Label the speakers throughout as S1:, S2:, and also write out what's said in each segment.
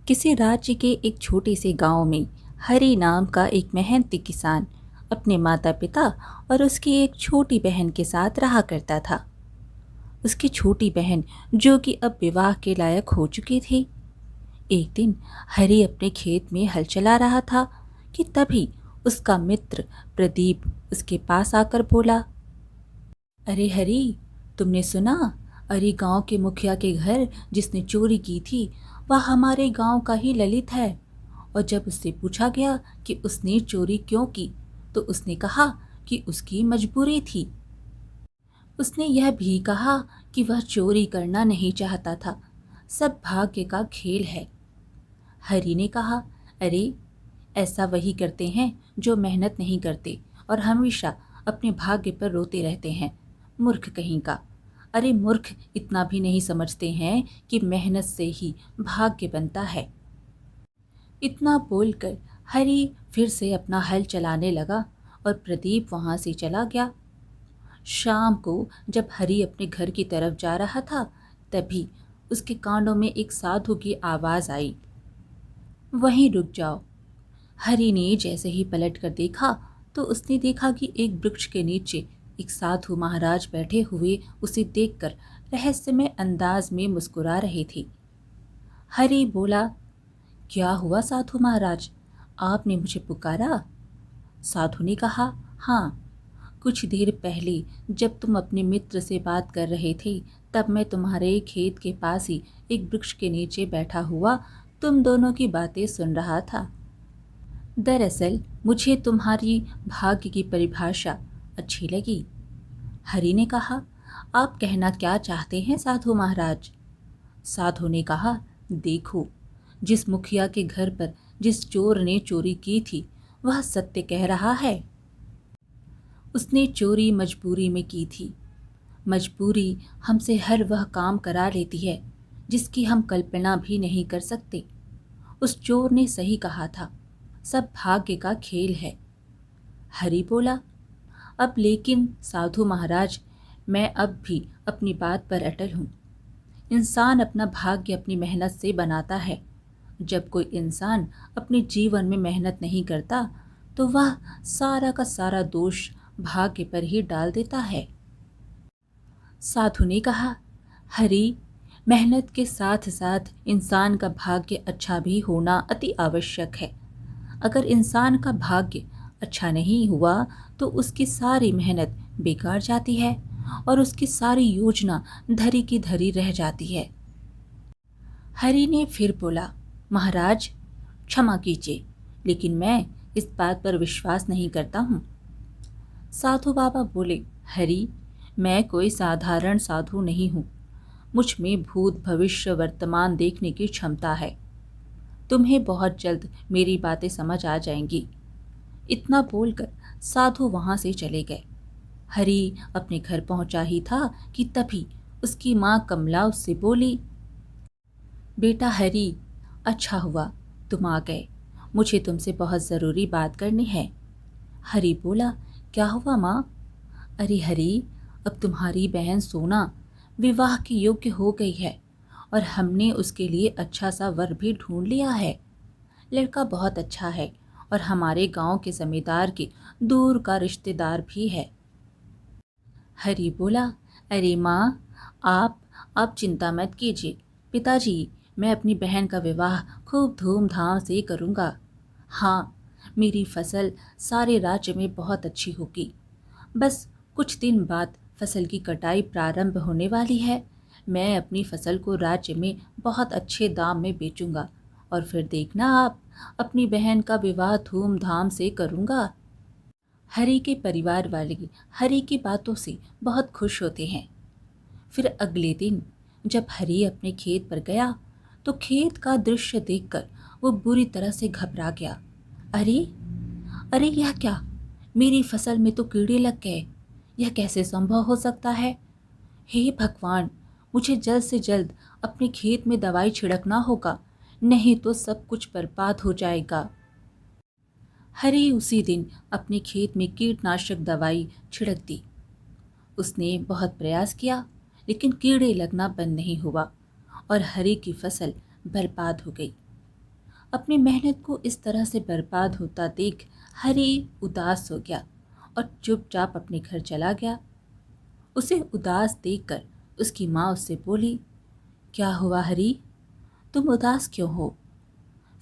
S1: किसी राज्य के एक छोटे से गांव में हरी नाम का एक मेहनती किसान अपने माता पिता और उसकी एक छोटी बहन के साथ रहा करता था। उसकी छोटी बहन जो कि अब विवाह के लायक हो चुकी थी। एक दिन हरी अपने खेत में हल चला रहा था कि तभी उसका मित्र प्रदीप उसके पास आकर बोला, अरे हरी, तुमने सुना? अरे गांव के मुखिया के घर जिसने चोरी की थी वह हमारे गांव का ही ललित है। और जब उससे पूछा गया कि उसने चोरी क्यों की तो उसने कहा कि उसकी मजबूरी थी। उसने यह भी कहा कि वह चोरी करना नहीं चाहता था, सब भाग्य का खेल है। हरी ने कहा, अरे ऐसा वही करते हैं जो मेहनत नहीं करते और हमेशा अपने भाग्य पर रोते रहते हैं। मूर्ख कहीं का। अरे मूर्ख इतना भी नहीं समझते हैं कि मेहनत से ही भाग्य बनता है। इतना बोलकर हरी फिर से अपना हल चलाने लगा और प्रदीप वहां से चला गया। शाम को जब हरी अपने घर की तरफ जा रहा था तभी उसके कानों में एक साधु की आवाज आई, वहीं रुक जाओ। हरी ने जैसे ही पलट कर देखा तो उसने देखा कि एक वृक्ष के नीचे एक साधु महाराज बैठे हुए उसे देखकर रहस्यमय अंदाज में मुस्कुरा रहे थे। हरी बोला, क्या हुआ साधु महाराज, आपने मुझे पुकारा? साधु ने कहा, हाँ, कुछ देर पहले जब तुम अपने मित्र से बात कर रहे थे तब मैं तुम्हारे खेत के पास ही एक वृक्ष के नीचे बैठा हुआ तुम दोनों की बातें सुन रहा था। दरअसल मुझे तुम्हारी भाग्य की परिभाषा अच्छी लगी। हरि ने कहा, आप कहना क्या चाहते हैं साधु महाराज? साधु ने कहा, देखो, जिस मुखिया के घर पर जिस चोर ने चोरी की थी वह सत्य कह रहा है। उसने चोरी मजबूरी में की थी। मजबूरी हमसे हर वह काम करा लेती है जिसकी हम कल्पना भी नहीं कर सकते। उस चोर ने सही कहा था, सब भाग्य का खेल है। हरि बोला, अब लेकिन साधु महाराज, मैं अब भी अपनी बात पर अटल हूँ। इंसान अपना भाग्य अपनी मेहनत से बनाता है। जब कोई इंसान अपने जीवन में मेहनत नहीं करता तो वह सारा का सारा दोष भाग्य पर ही डाल देता है। साधु ने कहा, हरि, मेहनत के साथ साथ इंसान का भाग्य अच्छा भी होना अति आवश्यक है। अगर इंसान का भाग्य अच्छा नहीं हुआ तो उसकी सारी मेहनत बेकार जाती है और उसकी सारी योजना धरी की धरी रह जाती है। हरि ने फिर बोला, महाराज क्षमा कीजिए, लेकिन मैं इस बात पर विश्वास नहीं करता हूँ। साधु बाबा बोले, हरि, मैं कोई साधारण साधु नहीं हूँ। मुझ में भूत भविष्य वर्तमान देखने की क्षमता है। तुम्हें बहुत जल्द मेरी बातें समझ आ जाएंगी। इतना बोलकर साधु वहां से चले गए। हरि अपने घर पहुंचा ही था कि तभी उसकी माँ कमला उससे बोली, बेटा हरि, अच्छा हुआ तुम आ गए। मुझे तुमसे बहुत ज़रूरी बात करनी है। हरि बोला, क्या हुआ माँ? अरे हरि, अब तुम्हारी बहन सोना विवाह के योग्य हो गई है और हमने उसके लिए अच्छा सा वर भी ढूंढ लिया है। लड़का बहुत अच्छा है और हमारे गांव के जमींदार के दूर का रिश्तेदार भी है। हरि बोला, अरे माँ, आप चिंता मत कीजिए। पिताजी, मैं अपनी बहन का विवाह खूब धूमधाम से करूँगा। हाँ, मेरी फसल सारे राज्य में बहुत अच्छी होगी। बस कुछ दिन बाद फसल की कटाई प्रारंभ होने वाली है। मैं अपनी फसल को राज्य में बहुत अच्छे दाम में बेचूंगा और फिर देखना आप, अपनी बहन का विवाह धूमधाम से करूंगा। हरि के परिवार वाले हरि की बातों से बहुत खुश होते हैं। फिर अगले दिन जब हरि अपने खेत पर गया तो खेत का दृश्य देखकर वो बुरी तरह से घबरा गया। अरे अरे, यह क्या? मेरी फसल में तो कीड़े लग गए। यह कैसे संभव हो सकता है? हे भगवान, मुझे जल्द से जल्द अपने खेत में दवाई छिड़कना होगा, नहीं तो सब कुछ बर्बाद हो जाएगा। हरि उसी दिन अपने खेत में कीटनाशक दवाई छिड़क दी। उसने बहुत प्रयास किया लेकिन कीड़े लगना बंद नहीं हुआ और हरि की फसल बर्बाद हो गई। अपनी मेहनत को इस तरह से बर्बाद होता देख हरी उदास हो गया और चुपचाप अपने घर चला गया। उसे उदास देखकर उसकी माँ उससे बोली, क्या हुआ हरी, तुम उदास क्यों हो?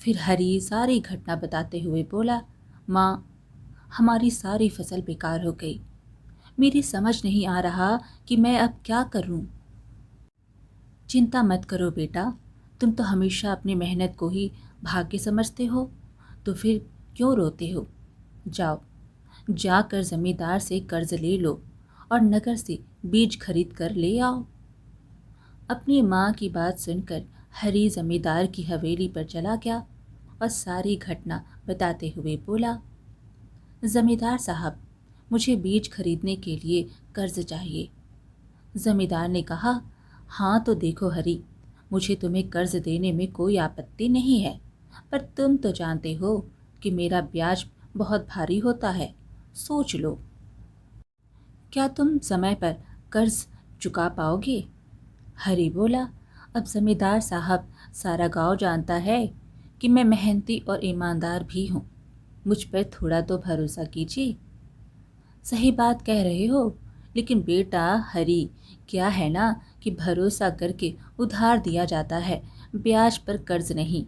S1: फिर हरी सारी घटना बताते हुए बोला, माँ, हमारी सारी फसल बेकार हो गई। मेरी समझ नहीं आ रहा कि मैं अब क्या करूं। चिंता मत करो बेटा, तुम तो हमेशा अपनी मेहनत को ही भाग्य समझते हो, तो फिर क्यों रोते हो? जाओ, जाकर जमींदार से कर्ज ले लो और नगर से बीज खरीद कर ले आओ। अपनी माँ की बात सुनकर हरी जमींदार की हवेली पर चला गया और सारी घटना बताते हुए बोला, जमींदार साहब, मुझे बीज खरीदने के लिए कर्ज चाहिए। जमींदार ने कहा, हाँ तो देखो हरी, मुझे तुम्हें कर्ज देने में कोई आपत्ति नहीं है, पर तुम तो जानते हो कि मेरा ब्याज बहुत भारी होता है, सोच लो, क्या तुम समय पर कर्ज चुका पाओगे? हरी बोला, अब जमींदार साहब, सारा गांव जानता है कि मैं मेहनती और ईमानदार भी हूँ, मुझ पर थोड़ा तो भरोसा कीजिए। सही बात कह रहे हो, लेकिन बेटा हरी, क्या है ना कि भरोसा करके उधार दिया जाता है, ब्याज पर कर्ज नहीं।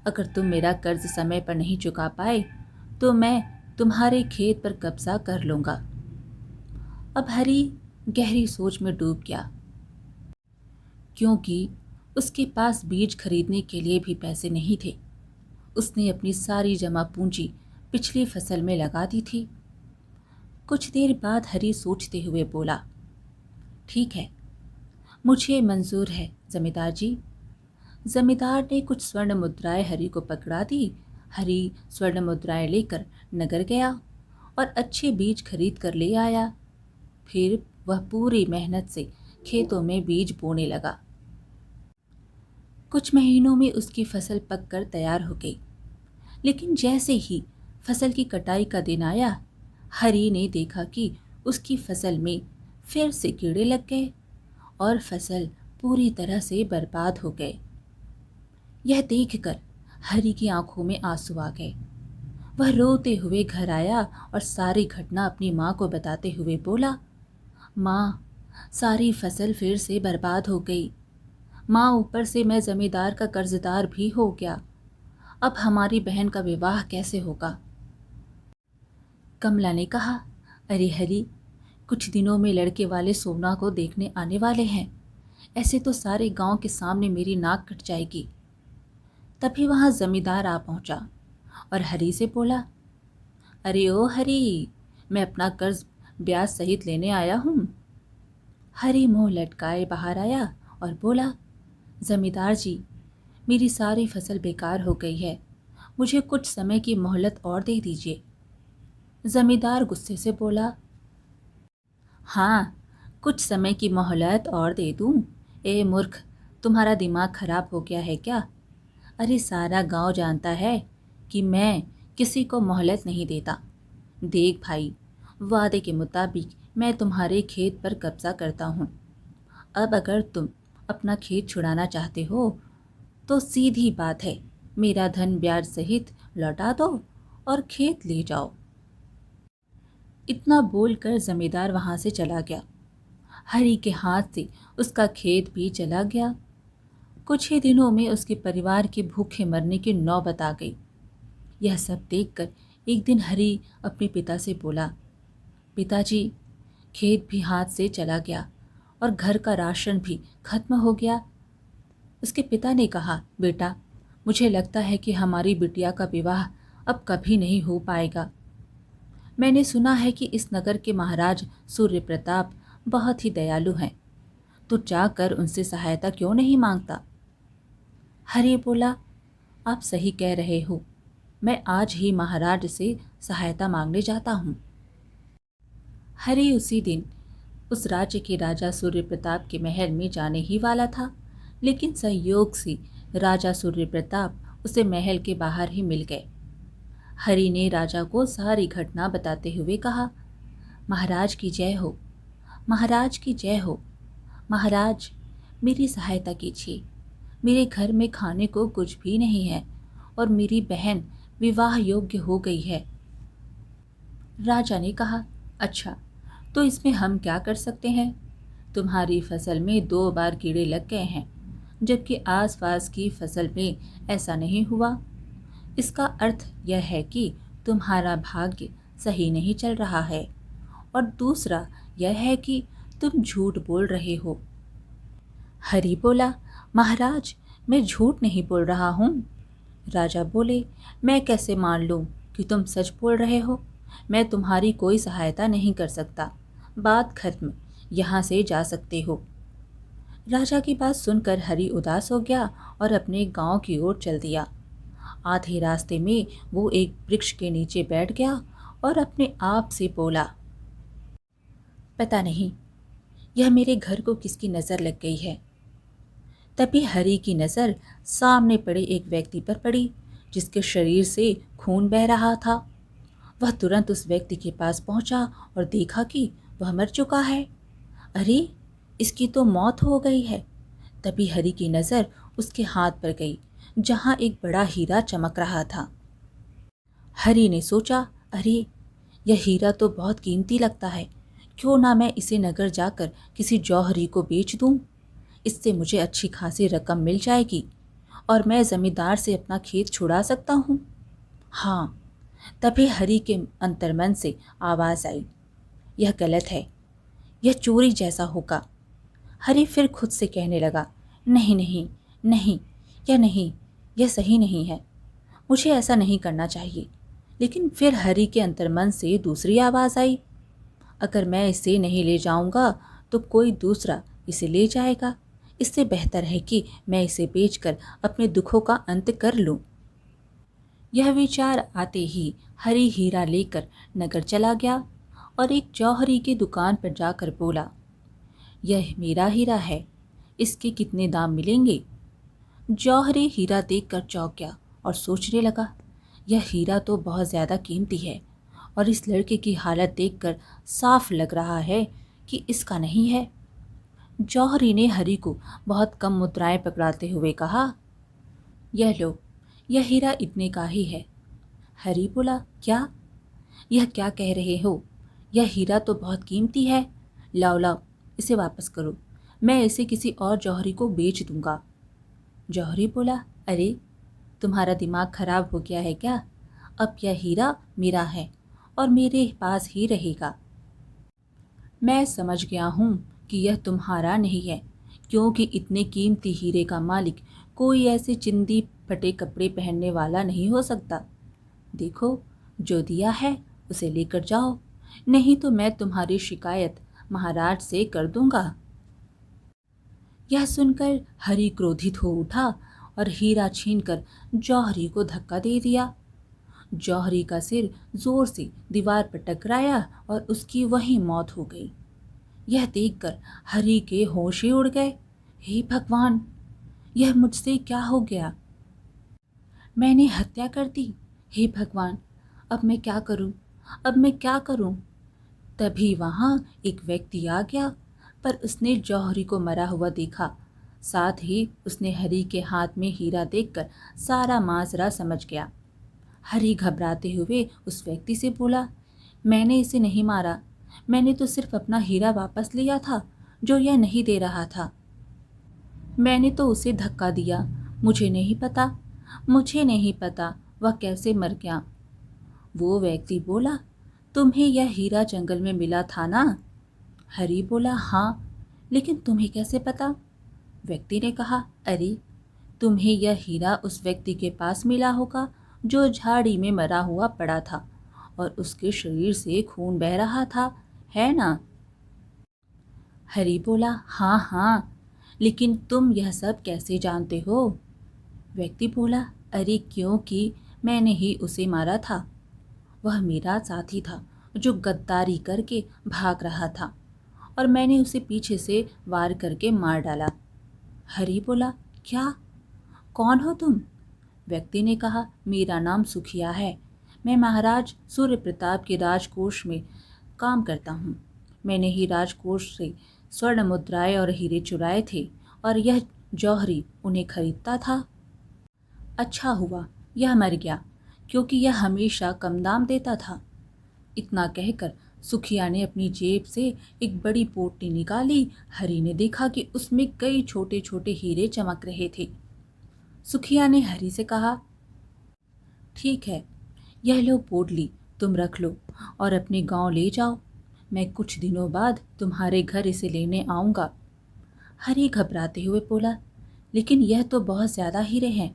S1: अगर तुम मेरा कर्ज समय पर नहीं चुका पाए तो मैं तुम्हारे खेत पर कब्जा कर लूँगा। अब हरी गहरी सोच में डूब गया, क्योंकि उसके पास बीज खरीदने के लिए भी पैसे नहीं थे। उसने अपनी सारी जमा पूंजी पिछली फसल में लगा दी थी। कुछ देर बाद हरी सोचते हुए बोला, ठीक है, मुझे मंजूर है जमींदार जी। जमींदार ने कुछ स्वर्ण मुद्राएं हरी को पकड़ा दी। हरी स्वर्ण मुद्राएं लेकर नगर गया और अच्छे बीज खरीद कर ले आया। फिर वह पूरी मेहनत से खेतों में बीज बोने लगा। कुछ महीनों में उसकी फसल पककर तैयार हो गई, लेकिन जैसे ही फसल की कटाई का दिन आया, हरी ने देखा कि उसकी फसल में फिर से कीड़े लग गए और फसल पूरी तरह से बर्बाद हो गए। यह देखकर हरी की आंखों में आंसू आ गए। वह रोते हुए घर आया और सारी घटना अपनी माँ को बताते हुए बोला, माँ, सारी फसल फिर से बर्बाद हो गई। माँ, ऊपर से मैं जमींदार का कर्जदार भी हो गया। अब हमारी बहन का विवाह कैसे होगा? कमला ने कहा, अरे हरी, कुछ दिनों में लड़के वाले सोना को देखने आने वाले हैं, ऐसे तो सारे गांव के सामने मेरी नाक कट जाएगी। तभी वहां जमींदार आ पहुंचा और हरी से बोला, अरे ओ हरी, मैं अपना कर्ज ब्याज सहित लेने आया हूँ। हरी मुंह लटकाए बाहर आया और बोला, जमींदार जी, मेरी सारी फसल बेकार हो गई है, मुझे कुछ समय की मोहलत और दे दीजिए। जमींदार गुस्से से बोला, हाँ, कुछ समय की मोहलत और दे दूँ? ए मूर्ख, तुम्हारा दिमाग खराब हो गया है क्या? अरे सारा गांव जानता है कि मैं किसी को मोहलत नहीं देता। देख भाई, वादे के मुताबिक मैं तुम्हारे खेत पर कब्जा करता हूँ। अब अगर तुम अपना खेत छुड़ाना चाहते हो तो सीधी बात है, मेरा धन ब्याज सहित लौटा दो और खेत ले जाओ। इतना बोलकर जमींदार वहां से चला गया। हरी के हाथ से उसका खेत भी चला गया। कुछ ही दिनों में उसके परिवार के भूखे मरने की नौबत आ गई। यह सब देखकर एक दिन हरी अपने पिता से बोला, पिताजी, खेत भी हाथ से चला गया और घर का राशन भी खत्म हो गया। उसके पिता ने कहा, बेटा, मुझे लगता है कि हमारी बिटिया का विवाह अब कभी नहीं हो पाएगा। मैंने सुना है कि इस नगर के महाराज सूर्य प्रताप बहुत ही दयालु हैं, तो जाकर उनसे सहायता क्यों नहीं मांगता? हरी बोला, आप सही कह रहे हो, मैं आज ही महाराज से सहायता मांगने जाता हूँ। हरी उसी दिन उस राज्य के राजा सूर्य प्रताप के महल में जाने ही वाला था, लेकिन संयोग से राजा सूर्य प्रताप उसे महल के बाहर ही मिल गए। हरी ने राजा को सारी घटना बताते हुए कहा, महाराज की जय हो, महाराज की जय हो। महाराज, मेरी सहायता कीजिए, मेरे घर में खाने को कुछ भी नहीं है और मेरी बहन विवाह योग्य हो गई है। राजा ने कहा, अच्छा, तो इसमें हम क्या कर सकते हैं? तुम्हारी फसल में 2 बार कीड़े लग गए हैं, जबकि आसपास की फसल में ऐसा नहीं हुआ। इसका अर्थ यह है कि तुम्हारा भाग्य सही नहीं चल रहा है, और दूसरा यह है कि तुम झूठ बोल रहे हो। हरि बोला, महाराज, मैं झूठ नहीं बोल रहा हूँ। राजा बोले, मैं कैसे मान लूँ कि तुम सच बोल रहे हो? मैं तुम्हारी कोई सहायता नहीं कर सकता। बात खत्म, यहाँ से जा सकते हो। राजा की बात सुनकर हरि उदास हो गया और अपने गांव की ओर चल दिया। आधे रास्ते में वो एक वृक्ष के नीचे बैठ गया और अपने आप से बोला, पता नहीं यह मेरे घर को किसकी नज़र लग गई है। तभी हरि की नज़र सामने पड़े एक व्यक्ति पर पड़ी, जिसके शरीर से खून बह रहा था। वह तुरंत उस व्यक्ति के पास पहुंचा और देखा कि वह मर चुका है। अरे, इसकी तो मौत हो गई है। तभी हरि की नज़र उसके हाथ पर गई, जहां एक बड़ा हीरा चमक रहा था। हरि ने सोचा, अरे, यह हीरा तो बहुत कीमती लगता है। क्यों ना मैं इसे नगर जाकर किसी जौहरी को बेच दूं। इससे मुझे अच्छी खासी रकम मिल जाएगी और मैं जमींदार से अपना खेत छुड़ा सकता हूँ। हाँ, तभी हरि के अंतर्मन से आवाज़ आई, यह गलत है, यह चोरी जैसा होगा। हरि फिर खुद से कहने लगा, नहीं नहीं नहीं, यह नहीं, यह सही नहीं है, मुझे ऐसा नहीं करना चाहिए। लेकिन फिर हरि के अंतर्मन से दूसरी आवाज़ आई, अगर मैं इसे नहीं ले जाऊंगा तो कोई दूसरा इसे ले जाएगा। इससे बेहतर है कि मैं इसे बेचकर अपने दुखों का अंत कर लूं। यह विचार आते ही हरि हीरा लेकर नगर चला गया और एक जौहरी की दुकान पर जाकर बोला, यह मेरा हीरा है, इसके कितने दाम मिलेंगे? जौहरी हीरा देखकर चौंक गया और सोचने लगा, यह हीरा तो बहुत ज़्यादा कीमती है और इस लड़के की हालत देखकर साफ लग रहा है कि इसका नहीं है। जौहरी ने हरि को बहुत कम मुद्राएं पकड़ाते हुए कहा, यह लो, यह हीरा इतने का ही है। हरि बोला, क्या? यह क्या कह रहे हो? यह हीरा तो बहुत कीमती है। लाओ लाओ, इसे वापस करो, मैं इसे किसी और जौहरी को बेच दूंगा। जौहरी बोला, अरे, तुम्हारा दिमाग खराब हो गया है क्या? अब यह हीरा मेरा है और मेरे पास ही रहेगा। मैं समझ गया हूँ कि यह तुम्हारा नहीं है, क्योंकि इतने कीमती हीरे का मालिक कोई ऐसे चिंदी फटे कपड़े पहनने वाला नहीं हो सकता। देखो, जो दिया है उसे लेकर जाओ, नहीं तो मैं तुम्हारी शिकायत महाराज से कर दूंगा। यह सुनकर हरि क्रोधित हो उठा और हीरा छीनकर जौहरी को धक्का दे दिया। जौहरी का सिर जोर से दीवार पर टकराया और उसकी वहीं मौत हो गई। यह देखकर हरि के होश ही उड़ गए। हे भगवान, यह मुझसे क्या हो गया? मैंने हत्या कर दी। हे भगवान, अब मैं क्या करूं? अब मैं क्या करूं? तभी वहां एक व्यक्ति आ गया, पर उसने जौहरी को मरा हुआ देखा। साथ ही उसने हरि के हाथ में हीरा देखकर सारा माजरा समझ गया। हरि घबराते हुए उस व्यक्ति से बोला, मैंने इसे नहीं मारा, मैंने तो सिर्फ अपना हीरा वापस लिया था जो यह नहीं दे रहा था। मैंने तो उसे धक्का दिया, मुझे नहीं पता वह कैसे मर गया। वो व्यक्ति बोला, तुम्हें यह हीरा जंगल में मिला था ना? हरि बोला, हाँ, लेकिन तुम्हें कैसे पता? व्यक्ति ने कहा, अरे, तुम्हें यह हीरा उस व्यक्ति के पास मिला होगा जो झाड़ी में मरा हुआ पड़ा था और उसके शरीर से खून बह रहा था, है ना? हरि बोला, हाँ हाँ, लेकिन तुम यह सब कैसे जानते हो? व्यक्ति बोला, अरे, क्योंकि मैंने ही उसे मारा था। वह मेरा साथी था जो गद्दारी करके भाग रहा था और मैंने उसे पीछे से वार करके मार डाला। हरि बोला, क्या? कौन हो तुम? व्यक्ति ने कहा, मेरा नाम सुखिया है, मैं महाराज सूर्य प्रताप के राजकोष में काम करता हूँ। मैंने ही राजकोष से स्वर्ण मुद्राएं और हीरे चुराए थे और यह जौहरी उन्हें खरीदता था। अच्छा हुआ यह मर गया क्योंकि यह हमेशा कम दाम देता था। इतना कहकर सुखिया ने अपनी जेब से एक बड़ी पोटली निकाली। हरी ने देखा कि उसमें कई छोटे छोटे हीरे चमक रहे थे। सुखिया ने हरी से कहा, ठीक है, यह लो पोटली, तुम रख लो और अपने गांव ले जाओ। मैं कुछ दिनों बाद तुम्हारे घर इसे लेने आऊँगा। हरी घबराते हुए बोला, लेकिन यह तो बहुत ज़्यादा हीरे हैं,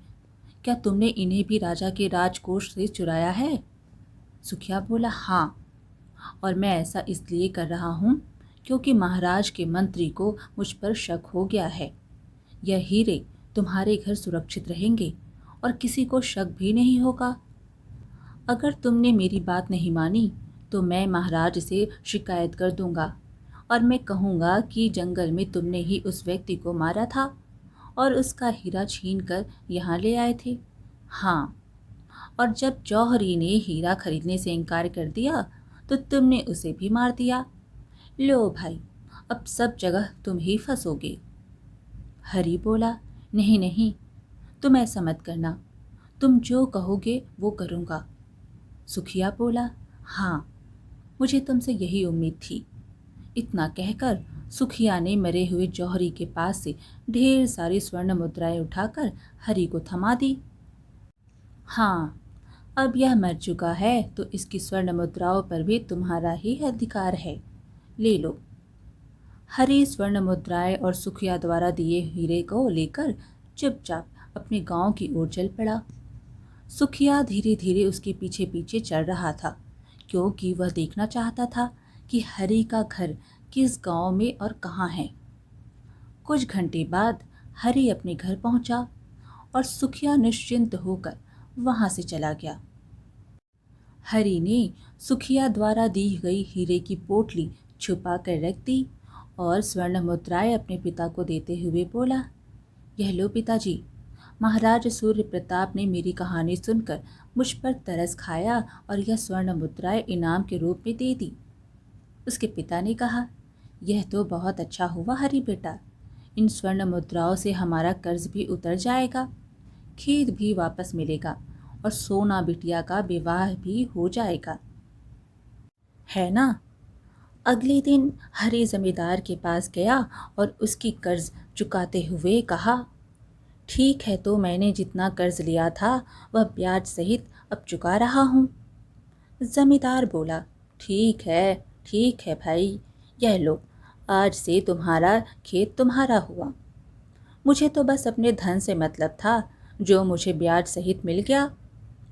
S1: क्या तुमने इन्हें भी राजा के राजकोष से चुराया है? सुखिया बोला, हाँ, और मैं ऐसा इसलिए कर रहा हूँ क्योंकि महाराज के मंत्री को मुझ पर शक हो गया है। यह हीरे तुम्हारे घर सुरक्षित रहेंगे और किसी को शक भी नहीं होगा। अगर तुमने मेरी बात नहीं मानी तो मैं महाराज से शिकायत कर दूंगा और मैं कहूँगा कि जंगल में तुमने ही उस व्यक्ति को मारा था और उसका हीरा छीन कर यहाँ ले आए थे। हाँ, और जब जौहरी ने हीरा खरीदने से इनकार कर दिया तो तुमने उसे भी मार दिया। लो भाई, अब सब जगह तुम ही फंसोगे। हरी बोला, नहीं नहीं, तुम ऐसा मत करना, तुम जो कहोगे वो करूँगा। सुखिया बोला, हाँ, मुझे तुमसे यही उम्मीद थी। इतना कहकर सुखिया ने मरे हुए जौहरी के पास से ढेर सारी स्वर्ण मुद्राएं उठाकर हरी को थमा दी। हाँ, अब यह मर चुका है तो इसकी स्वर्ण मुद्राओं पर भी तुम्हारा ही अधिकार है, ले लो। हरी स्वर्ण मुद्राएं और सुखिया द्वारा दिए हीरे को लेकर चुपचाप अपने गांव की ओर चल पड़ा। सुखिया धीरे धीरे उसके पीछे पीछे चल रहा था क्योंकि वह देखना चाहता था कि हरी का घर किस गांव में और कहाँ है। कुछ घंटे बाद हरी अपने घर पहुंचा और सुखिया निश्चिंत होकर वहां से चला गया। हरी ने सुखिया द्वारा दी गई हीरे की पोटली छुपा कर रख दी और स्वर्ण मुद्राएं अपने पिता को देते हुए बोला, यह लो पिताजी, महाराज सूर्य प्रताप ने मेरी कहानी सुनकर मुझ पर तरस खाया और यह स्वर्ण मुद्राएं इनाम के रूप में दे दी। उसके पिता ने कहा, यह तो बहुत अच्छा हुआ हरी बेटा, इन स्वर्ण मुद्राओं से हमारा कर्ज भी उतर जाएगा, खेत भी वापस मिलेगा और सोना बिटिया का विवाह भी हो जाएगा, है ना? अगले दिन हरी जमींदार के पास गया और उसकी कर्ज चुकाते हुए कहा, ठीक है, तो मैंने जितना कर्ज लिया था वह ब्याज सहित अब चुका रहा हूँ। जमींदार बोला, ठीक है भाई, यह लो, आज से तुम्हारा खेत तुम्हारा हुआ। मुझे तो बस अपने धन से मतलब था, जो मुझे ब्याज सहित मिल गया,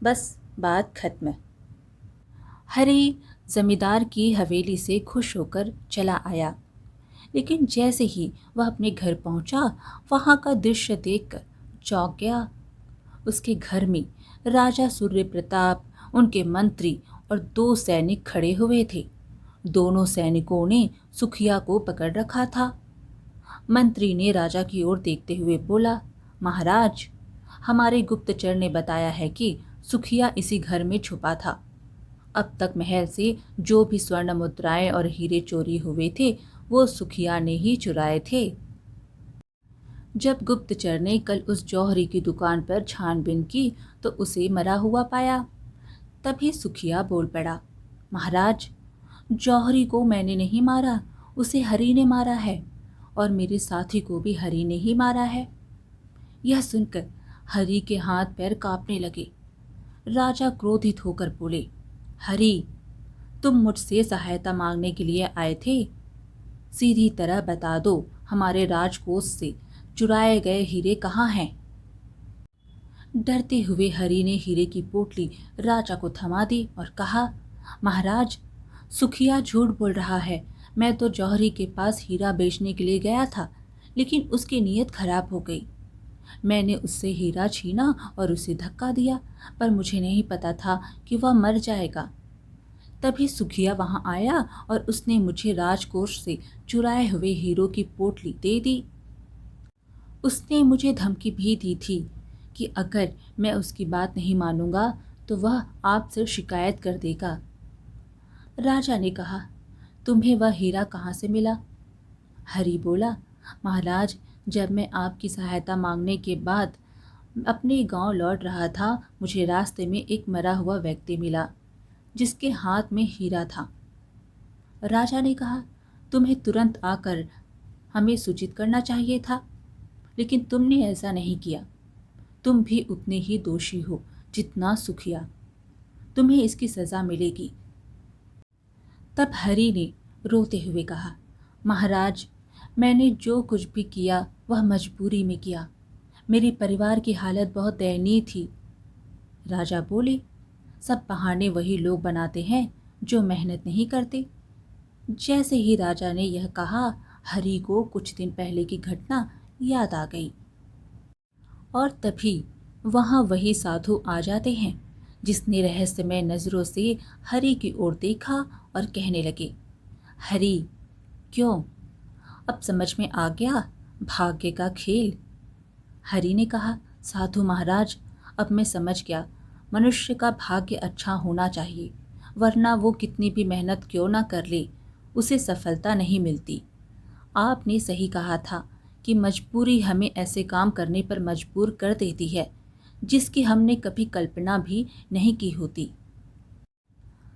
S1: बस बात खत्म। हरी जमींदार की हवेली से खुश होकर चला आया, लेकिन जैसे ही वह अपने घर पहुंचा वहां का दृश्य देखकर चौंक गया। उसके घर में राजा सूर्य प्रताप, उनके मंत्री और दो सैनिक खड़े हुए थे। दोनों सैनिकों ने सुखिया को पकड़ रखा था। मंत्री ने राजा की ओर देखते हुए बोला, महाराज, हमारे गुप्तचर ने बताया है कि सुखिया इसी घर में छुपा था। अब तक महल से जो भी स्वर्ण मुद्राएं और हीरे चोरी हुए थे वो सुखिया ने ही चुराए थे। जब गुप्तचर ने कल उस जौहरी की दुकान पर छानबीन की तो उसे मरा हुआ पाया। तभी सुखिया बोल पड़ा, महाराज, जौहरी को मैंने नहीं मारा, उसे हरी ने मारा है और मेरे साथी को भी हरी ने ही मारा है। यह सुनकर हरी के हाथ पैर कांपने लगे। राजा क्रोधित होकर बोले, हरी, तुम मुझसे सहायता मांगने के लिए आए थे? सीधी तरह बता दो, हमारे राजकोष से चुराए गए हीरे कहाँ हैं? डरते हुए हरी ने हीरे की पोटली राजा को थमा दी और कहा, महाराज, सुखिया झूठ बोल रहा है। मैं तो जौहरी के पास हीरा बेचने के लिए गया था, लेकिन उसकी नीयत खराब हो गई। मैंने उससे हीरा छीना और उसे धक्का दिया, पर मुझे नहीं पता था कि वह मर जाएगा। तभी सुखिया वहां आया और उसने मुझे राजकोष से चुराए हुए हीरों की पोटली दे दी। उसने मुझे धमकी भी दी थी कि अगर मैं उसकी बात नहीं मानूंगा तो वह आपसे शिकायत कर देगा। राजा ने कहा, तुम्हें वह हीरा कहाँ से मिला? हरी बोला, महाराज, जब मैं आपकी सहायता मांगने के बाद अपने गांव लौट रहा था, मुझे रास्ते में एक मरा हुआ व्यक्ति मिला जिसके हाथ में हीरा था। राजा ने कहा, तुम्हें तुरंत आकर हमें सूचित करना चाहिए था, लेकिन तुमने ऐसा नहीं किया। तुम भी उतने ही दोषी हो जितना सुखिया। तुम्हें इसकी सजा मिलेगी। तब हरि ने रोते हुए कहा, महाराज, मैंने जो कुछ भी किया वह मजबूरी में किया। मेरे परिवार की हालत बहुत दयनीय थी। राजा बोले, सब बहाने वही लोग बनाते हैं जो मेहनत नहीं करते। जैसे ही राजा ने यह कहा, हरि को कुछ दिन पहले की घटना याद आ गई। और तभी वहाँ वही साधु आ जाते हैं जिसने रहस्यमय नज़रों से हरि की ओर देखा और कहने लगे, हरि, क्यों? अब समझ में आ गया भाग्य का खेल? हरि ने कहा, साधु महाराज, अब मैं समझ गया। मनुष्य का भाग्य अच्छा होना चाहिए, वरना वो कितनी भी मेहनत क्यों ना कर ले, उसे सफलता नहीं मिलती। आपने सही कहा था कि मजबूरी हमें ऐसे काम करने पर मजबूर कर देती है जिसकी हमने कभी कल्पना भी नहीं की होती।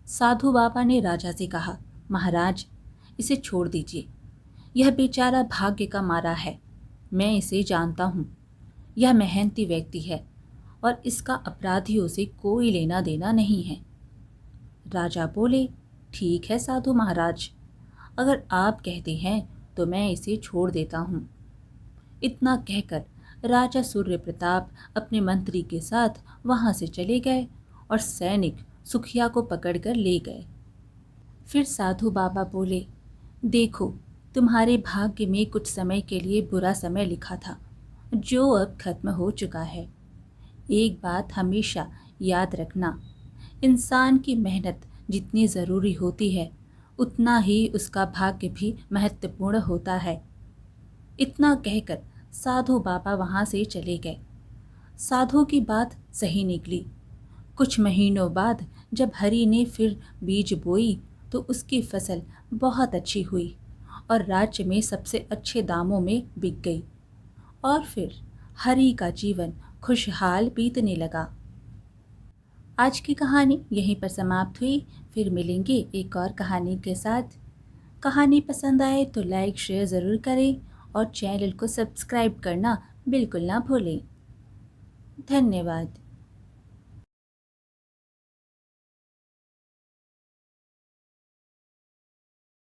S1: साधु बाबा ने राजा से कहा, महाराज, इसे छोड़ दीजिए। यह बेचारा भाग्य का मारा है। मैं इसे जानता हूँ। यह मेहनती व्यक्ति है और इसका अपराधियों से कोई लेना देना नहीं है। राजा बोले, ठीक है साधु महाराज, अगर आप कहते हैं तो मैं इसे छोड़ देता हूँ। इतना कहकर राजा सूर्य प्रताप अपने मंत्री के साथ वहां से चले गए और सैनिक सुखिया को पकड़कर ले गए। फिर साधु बाबा बोले, देखो, तुम्हारे भाग्य में कुछ समय के लिए बुरा समय लिखा था जो अब खत्म हो चुका है। एक बात हमेशा याद रखना, इंसान की मेहनत जितनी ज़रूरी होती है उतना ही उसका भाग्य भी महत्वपूर्ण होता है। इतना कहकर साधु बाबा वहाँ से चले गए। साधु की बात सही निकली। कुछ महीनों बाद जब हरि ने फिर बीज बोई तो उसकी फसल बहुत अच्छी हुई और राज्य में सबसे अच्छे दामों में बिक गई। और फिर हरि का जीवन खुशहाल बीतने लगा। आज की कहानी यहीं पर समाप्त हुई। फिर मिलेंगे एक और कहानी के साथ। कहानी पसंद आए तो लाइक शेयर ज़रूर करें और चैनल को सब्सक्राइब करना बिल्कुल ना भूलें। धन्यवाद।